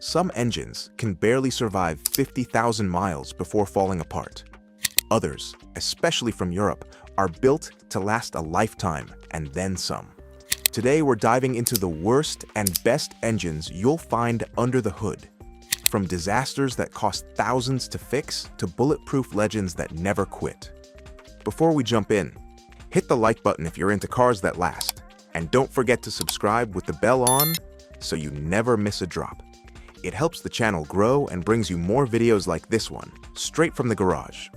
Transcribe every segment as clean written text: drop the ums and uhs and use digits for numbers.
Some engines can barely survive 50,000 miles before falling apart. Others, especially from Europe, are built to last a lifetime and then some. Today we're diving into the worst and best engines you'll find under the hood. From disasters that cost thousands to fix to bulletproof legends that never quit. Before we jump in, hit the like button if you're into cars that last. And don't forget to subscribe with the bell on so you never miss a drop. It helps the channel grow and brings you more videos like this one, straight from the garage.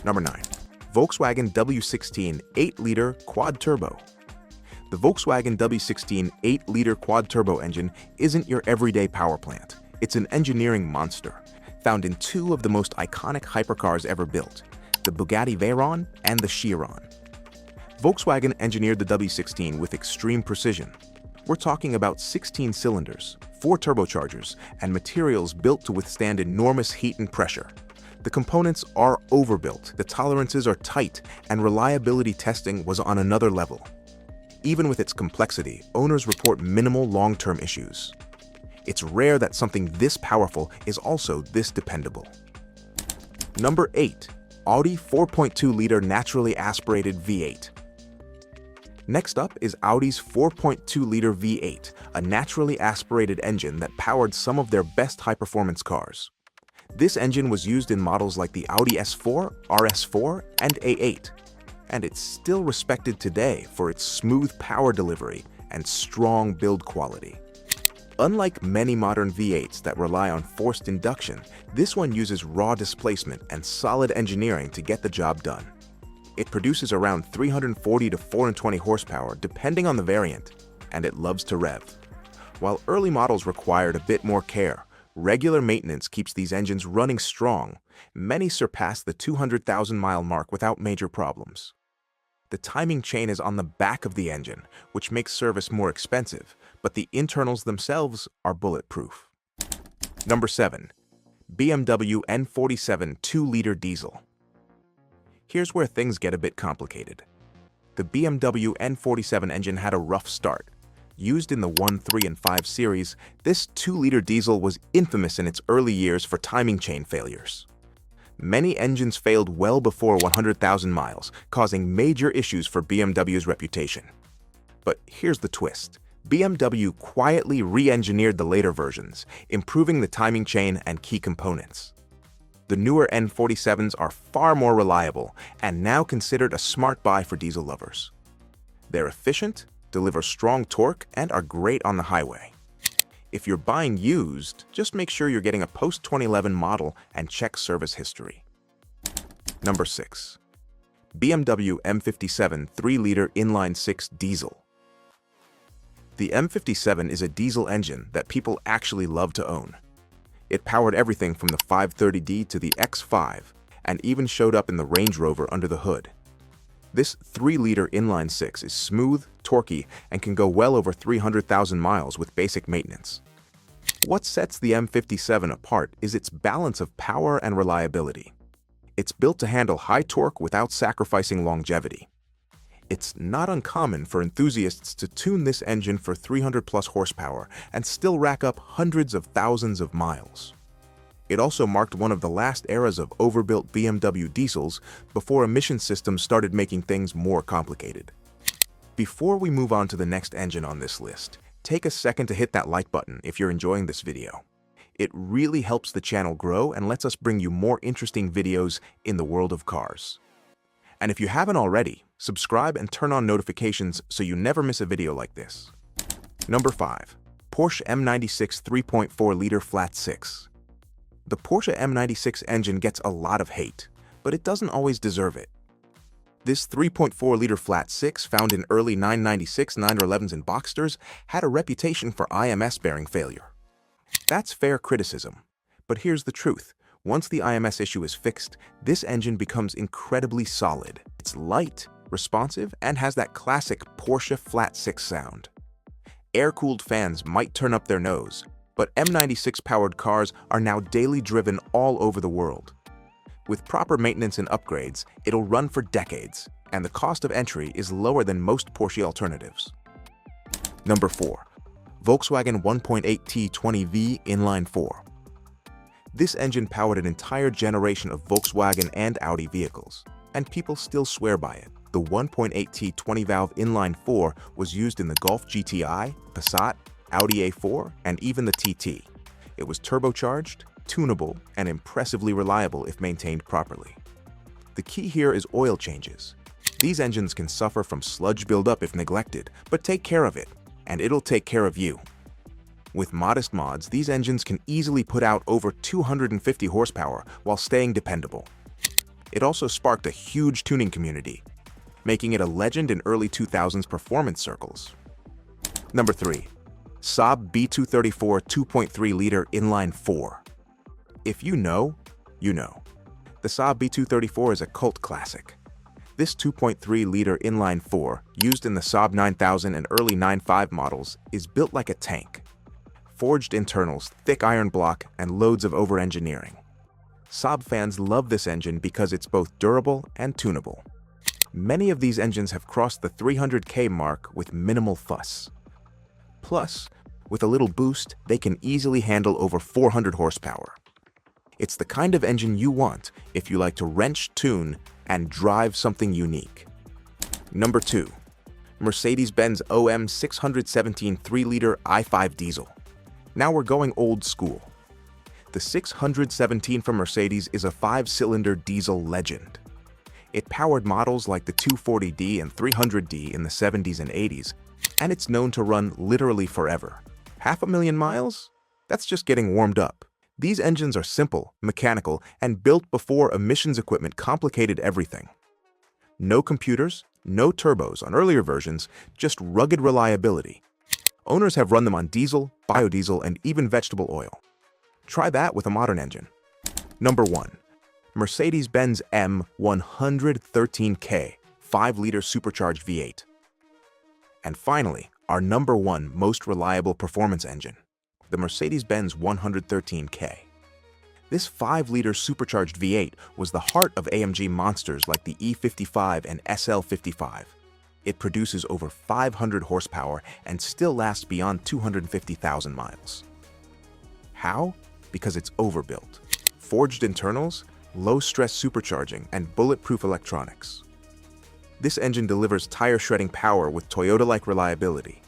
Number 9. Volkswagen W16 8-liter quad-turbo. The Volkswagen W16 8-liter quad-turbo engine isn't your everyday power plant. It's an engineering monster, found in two of the most iconic hypercars ever built, the Bugatti Veyron and the Chiron. Volkswagen engineered the W16 with extreme precision. We're talking about 16 cylinders, 4 turbochargers, and materials built to withstand enormous heat and pressure. The components are overbuilt, the tolerances are tight, and reliability testing was on another level. Even with its complexity, owners report minimal long-term issues. It's rare that something this powerful is also this dependable. Number 8. Audi 4.2-liter naturally aspirated V8. Next up is Audi's 4.2-liter V8, a naturally aspirated engine that powered some of their best high-performance cars. This engine was used in models like the Audi S4, RS4, and A8, and it's still respected today for its smooth power delivery and strong build quality. Unlike many modern V8s that rely on forced induction, this one uses raw displacement and solid engineering to get the job done. It produces around 340 to 420 horsepower depending on the variant, and it loves to rev. While early models required a bit more care, regular maintenance keeps these engines running strong. Many surpass the 200,000-mile mark without major problems. The timing chain is on the back of the engine, which makes service more expensive, but the internals themselves are bulletproof. Number 7. BMW N47 2-liter diesel. Here's where things get a bit complicated. The BMW N47 engine had a rough start. Used in the 1, 3, and 5 series, this 2-liter diesel was infamous in its early years for timing chain failures. Many engines failed well before 100,000 miles, causing major issues for BMW's reputation. But here's the twist. BMW quietly re-engineered the later versions, improving the timing chain and key components. The newer N47s are far more reliable and now considered a smart buy for diesel lovers. They're efficient, deliver strong torque, and are great on the highway. If you're buying used, just make sure you're getting a post-2011 model and check service history. Number 6. BMW M57 3-liter inline 6 diesel. The M57 is a diesel engine that people actually love to own. It powered everything from the 530D to the X5, and even showed up in the Range Rover under the hood. This 3-liter inline 6 is smooth, torquey, and can go well over 300,000 miles with basic maintenance. What sets the M57 apart is its balance of power and reliability. It's built to handle high torque without sacrificing longevity. It's not uncommon for enthusiasts to tune this engine for 300-plus horsepower and still rack up hundreds of thousands of miles. It also marked one of the last eras of overbuilt BMW diesels before emission systems started making things more complicated. Before we move on to the next engine on this list, take a second to hit that like button if you're enjoying this video. It really helps the channel grow and lets us bring you more interesting videos in the world of cars. And if you haven't already, subscribe and turn on notifications so you never miss a video like this. Number 5. Porsche M96 3.4-liter flat 6. The Porsche M96 engine gets a lot of hate, but it doesn't always deserve it. This 3.4-liter flat 6, found in early 996 911s and Boxsters, had a reputation for IMS-bearing failure. That's fair criticism, but here's the truth. Once the IMS issue is fixed, this engine becomes incredibly solid. It's light, responsive, and has that classic Porsche flat 6 sound. Air-cooled fans might turn up their nose, but M96-powered cars are now daily driven all over the world. With proper maintenance and upgrades, it'll run for decades, and the cost of entry is lower than most Porsche alternatives. Number 4. Volkswagen 1.8T 20V Inline 4. This engine powered an entire generation of Volkswagen and Audi vehicles, and people still swear by it. The 1.8T 20-valve Inline 4 was used in the Golf GTI, Passat, Audi A4, and even the TT. It was turbocharged, tunable, and impressively reliable if maintained properly. The key here is oil changes. These engines can suffer from sludge buildup if neglected, but take care of it, and it'll take care of you. With modest mods, these engines can easily put out over 250 horsepower while staying dependable. It also sparked a huge tuning community, making it a legend in early 2000s performance circles. Number 3. Saab B234 2.3-liter Inline 4. If you know, you know. The Saab B234 is a cult classic. This 2.3-liter Inline 4, used in the Saab 9000 and early 95 models, is built like a tank. Forged internals, thick iron block, and loads of over-engineering. Saab fans love this engine because it's both durable and tunable. Many of these engines have crossed the 300K mark with minimal fuss. Plus, with a little boost, they can easily handle over 400 horsepower. It's the kind of engine you want if you like to wrench, tune, and drive something unique. Number 2. Mercedes-Benz OM617 3-liter i5 diesel. Now we're going old school. The 617 from Mercedes is a 5-cylinder diesel legend. It powered models like the 240D and 300D in the 70s and 80s, and it's known to run literally forever. 500,000 miles? That's just getting warmed up. These engines are simple, mechanical, and built before emissions equipment complicated everything. No computers, no turbos on earlier versions, just rugged reliability. Owners have run them on diesel, biodiesel, and even vegetable oil. Try that with a modern engine. Number 1. Mercedes-Benz M13K 5-liter supercharged V8. And finally, our number 1 most reliable performance engine, the Mercedes-Benz 113K. This 5-liter supercharged V8 was the heart of AMG monsters like the E55 and SL55. It produces over 500 horsepower and still lasts beyond 250,000 miles. How? Because it's overbuilt. Forged internals, low-stress supercharging, and bulletproof electronics. This engine delivers tire-shredding power with Toyota-like reliability.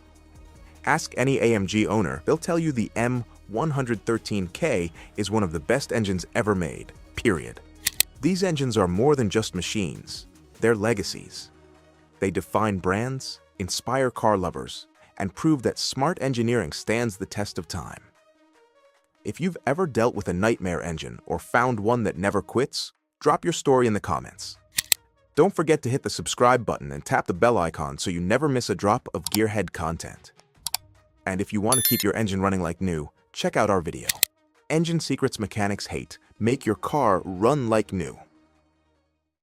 Ask any AMG owner, they'll tell you the M113K is one of the best engines ever made, period. These engines are more than just machines, they're legacies. They define brands, inspire car lovers, and prove that smart engineering stands the test of time. If you've ever dealt with a nightmare engine or found one that never quits, drop your story in the comments. Don't forget to hit the subscribe button and tap the bell icon so you never miss a drop of Gearhead content. And if you want to keep your engine running like new, check out our video. Engine Secrets Mechanics Hate. Make your car run like new.